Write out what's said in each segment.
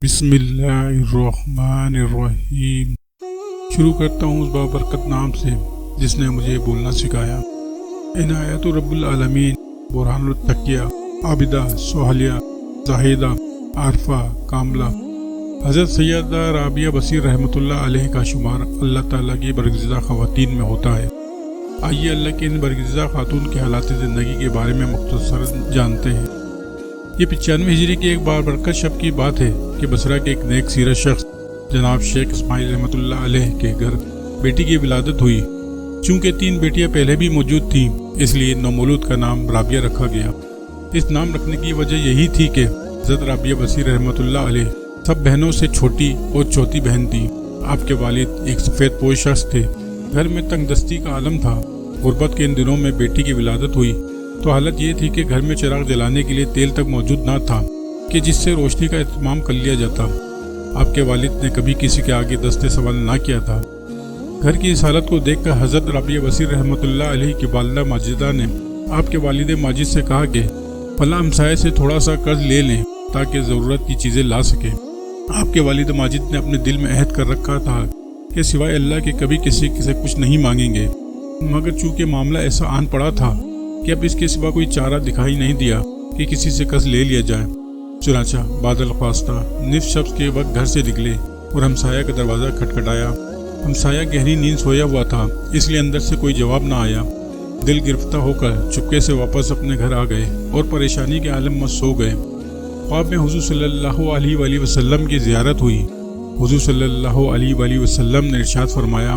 بسم اللہ الرحمن الرحیم۔ شروع کرتا ہوں اس بابرکت نام سے جس نے مجھے بولنا سکھایا۔ عنایت رب العالمین، برہان التقیہ، عابدہ، سہیلیہ، زاہدہ، عارفہ، کاملہ حضرت سیدہ رابعہ بصیر رحمۃ اللہ علیہ کا شمار اللہ تعالیٰ کی برگزیدہ خواتین میں ہوتا ہے۔ آئیے اللہ کے ان برگزیدہ خاتون کے حالات زندگی کے بارے میں مختصراً جانتے ہیں۔ یہ 95 ہجری کی ایک بابرکت شب کی بات ہے کہ بصرہ کے ایک نیک سیرت شخص جناب شیخ اسماعیل رحمۃ اللہ علیہ کے گھر بیٹی کی ولادت ہوئی۔ چونکہ 3 بیٹیاں پہلے بھی موجود تھیں، اس لیے نومولود کا نام رابعہ رکھا گیا۔ اس نام رکھنے کی وجہ یہی تھی کہ حضرت رابعہ بصیر رحمۃ اللہ علیہ سب بہنوں سے چھوٹی اور چوتھی بہن تھی۔ آپ کے والد ایک سفید پوش شخص تھے۔ گھر میں تنگ دستی کا عالم تھا۔ غربت کے ان دنوں میں بیٹی کی ولادت ہوئی تو حالت یہ تھی کہ گھر میں چراغ جلانے کے لیے تیل تک موجود نہ تھا کہ جس سے روشنی کا اہتمام کر لیا جاتا۔ آپ کے والد نے کبھی کسی کے آگے دستے سوال نہ کیا تھا۔ گھر کی اس حالت کو دیکھ کر حضرت رابعہ بصیر رحمۃ اللہ علیہ کی والدہ ماجدہ نے آپ کے والد ماجد سے کہا کہ فلاں ہمسائے سے تھوڑا سا قرض لے لیں تاکہ ضرورت کی چیزیں لا سکیں۔ آپ کے والد ماجد نے اپنے دل میں عہد کر رکھا تھا کہ سوائے اللہ کے کبھی کسی سے کچھ نہیں مانگیں گے، مگر چونکہ معاملہ ایسا آن پڑا تھا کہ اب اس کے سوا کوئی چارہ دکھائی نہیں دیا کہ کسی سے قرض لے لیا جائے۔ چنانچہ بعد الخواستہ نصف شب کے وقت گھر سے نکلے اور ہمسایہ کا دروازہ کھٹکھٹایا۔ ہمسایہ گہری نیند سویا ہوا تھا، اس لیے اندر سے کوئی جواب نہ آیا۔ دل گرفتہ ہو کر چپکے سے واپس اپنے گھر آ گئے اور پریشانی کے عالم میں سو گئے۔ خواب میں حضور صلی اللہ علیہ وآلہ وسلم کی زیارت ہوئی۔ حضور صلی اللہ علیہ وآلہ وسلم نے ارشاد فرمایا،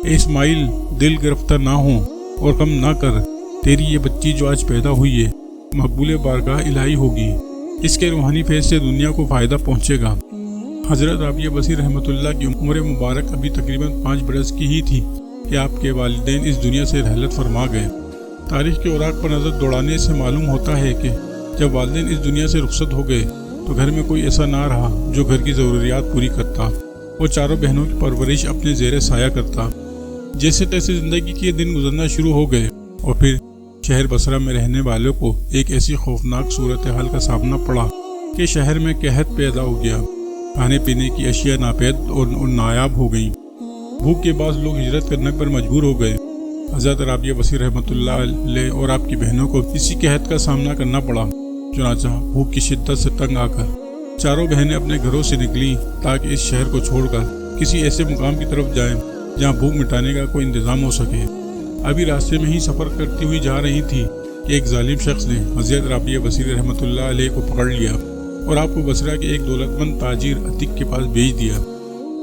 اے اسماعیل، دل گرفتہ نہ ہو اور غم نہ کر، تیری یہ بچی جو آج پیدا ہوئی ہے مقبول بارگاہ الہی ہوگی، اس کے روحانی فیض سے دنیا کو فائدہ پہنچے گا۔ حضرت رابعہ بصیر رحمۃ اللہ کی عمر مبارک ابھی تقریباً 5 برس کی ہی تھی کہ آپ کے والدین اس دنیا سے رحلت فرما گئے۔ تاریخ کے اوراق پر نظر دوڑانے سے معلوم ہوتا ہے کہ جب والدین اس دنیا سے رخصت ہو گئے تو گھر میں کوئی ایسا نہ رہا جو گھر کی ضروریات پوری کرتا اور چاروں بہنوں کی پرورش اپنے زیر سایہ کرتا۔ جیسے تیسے زندگی کے دن گزرنا شروع ہو گئے اور پھر شہر بصرہ میں رہنے والوں کو ایک ایسی خوفناک صورتحال کا سامنا پڑا کہ شہر میں قحط پیدا ہو گیا۔ کھانے پینے کی اشیاء ناپید اور نایاب ہو گئیں۔ بھوک کے بعد لوگ ہجرت کرنے پر مجبور ہو گئے۔ حضرت رابعہ بصیر رحمۃ اللہ علیہ اور آپ کی بہنوں کو اسی قحط کا سامنا کرنا پڑا۔ چنانچہ بھوک کی شدت سے تنگ آ کر چاروں بہنیں اپنے گھروں سے نکلیں تاکہ اس شہر کو چھوڑ کر کسی ایسے مقام کی طرف جائیں جہاں بھوک مٹانے کا کوئی انتظام ہو سکے۔ ابھی راستے میں ہی سفر کرتی ہوئی جا رہی تھی کہ ایک ظالم شخص نے حضرت رابعہ بصیر رحمۃ اللہ علیہ کو پکڑ لیا اور آپ کو بصرہ کے ایک دولت مند تاجر عتیق کے پاس بھیج دیا۔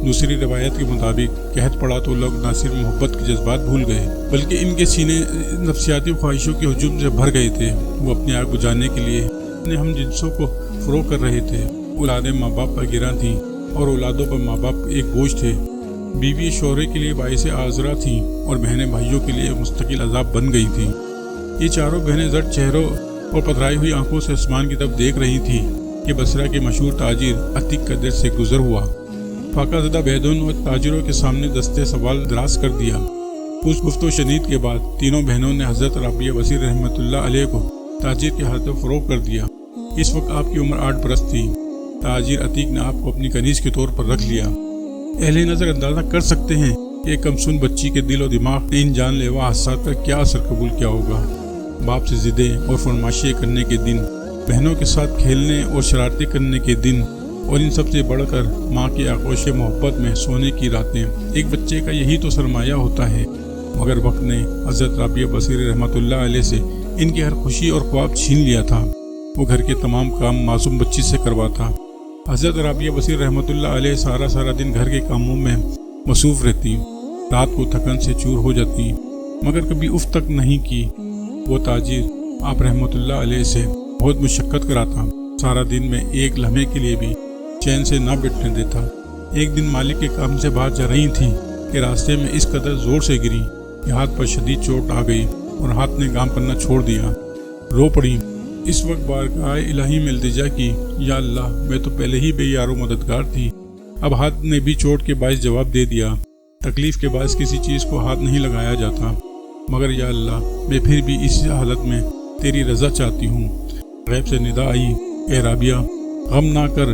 دوسری روایت کے مطابق قحط پڑا تو لوگ نہ صرف محبت کے جذبات بھول گئے بلکہ ان کے سینے نفسیاتی خواہشوں کے ہجوم سے بھر گئے تھے۔ وہ اپنی آگ بجھانے کے لیے ہم جنسوں کو فروغ کر رہے تھے۔ اولادیں ماں باپ پر گراں تھیں اور اولادوں پر ماں باپ ایک بوجھ تھے۔ بیوی شوہرے کے لیے باعث آزرا تھیں اور بہنیں بھائیوں کے لیے مستقل عذاب بن گئی تھیں۔ یہ چاروں بہنیں زرد چہروں اور پتھرائی ہوئی آنکھوں سے آسمان کی طرف دیکھ رہی تھیں کہ بصرہ کے مشہور تاجر عتیق کا در سے گزر ہوا۔ فاقہ زدہ بیدون اور تاجروں کے سامنے دستے سوال دراز کر دیا۔ اس گفت و شنید کے بعد تینوں بہنوں نے حضرت رابعہ بصیر رحمۃ اللہ علیہ کو تاجر کے ہاتھوں فروغ کر دیا۔ اس وقت آپ کی عمر 8 برس تھی۔ تاجر عتیق نے آپ کو اپنی کنیز کے طور پر رکھ لیا۔ اہل نظر اندازہ کر سکتے ہیں کہ ایک کمسن بچی کے دل و دماغ 3 جان لیوا حادثات کا کیا اثر قبول کیا ہوگا۔ باپ سے ضدیں اور فرمائشیں کرنے کے دن، بہنوں کے ساتھ کھیلنے اور شرارتیں کرنے کے دن، اور ان سب سے بڑھ کر ماں کی آغوش محبت میں سونے کی راتیں، ایک بچے کا یہی تو سرمایہ ہوتا ہے۔ مگر وقت نے حضرت رابعہ بصیر رحمۃ اللہ علیہ سے ان کی ہر خوشی اور خواب چھین لیا تھا۔ وہ گھر کے تمام کام معصوم بچی سے کرواتا۔ حضرت رابعہ بصیر رحمۃ اللہ علیہ سارا دن گھر کے کاموں میں مصروف رہتی، رات کو تھکن سے چور ہو جاتی، مگر کبھی اف تک نہیں کی۔ وہ تاجر آپ رحمۃ اللہ علیہ سے بہت مشقت کراتا، سارا دن میں ایک لمحے کے لیے بھی چین سے نہ بیٹھنے دیتا۔ ایک دن مالک کے کام سے باہر جا رہی تھیں کہ راستے میں اس قدر زور سے گری کہ ہاتھ پر شدید چوٹ آ گئی اور ہاتھ نے کام کرنا چھوڑ دیا۔ رو پڑی۔ اس وقت بارگاہ الہی میں التجا کی، یا اللہ، میں تو پہلے ہی بے یار و مددگار تھی، اب ہاتھ نے بھی چوٹ کے باعث جواب دے دیا۔ تکلیف کے باعث کسی چیز کو ہاتھ نہیں لگایا جاتا، مگر یا اللہ، میں پھر بھی اس حالت میں تیری رضا چاہتی ہوں۔ غیب سے ندا آئی، اے رابعہ، غم نہ کر،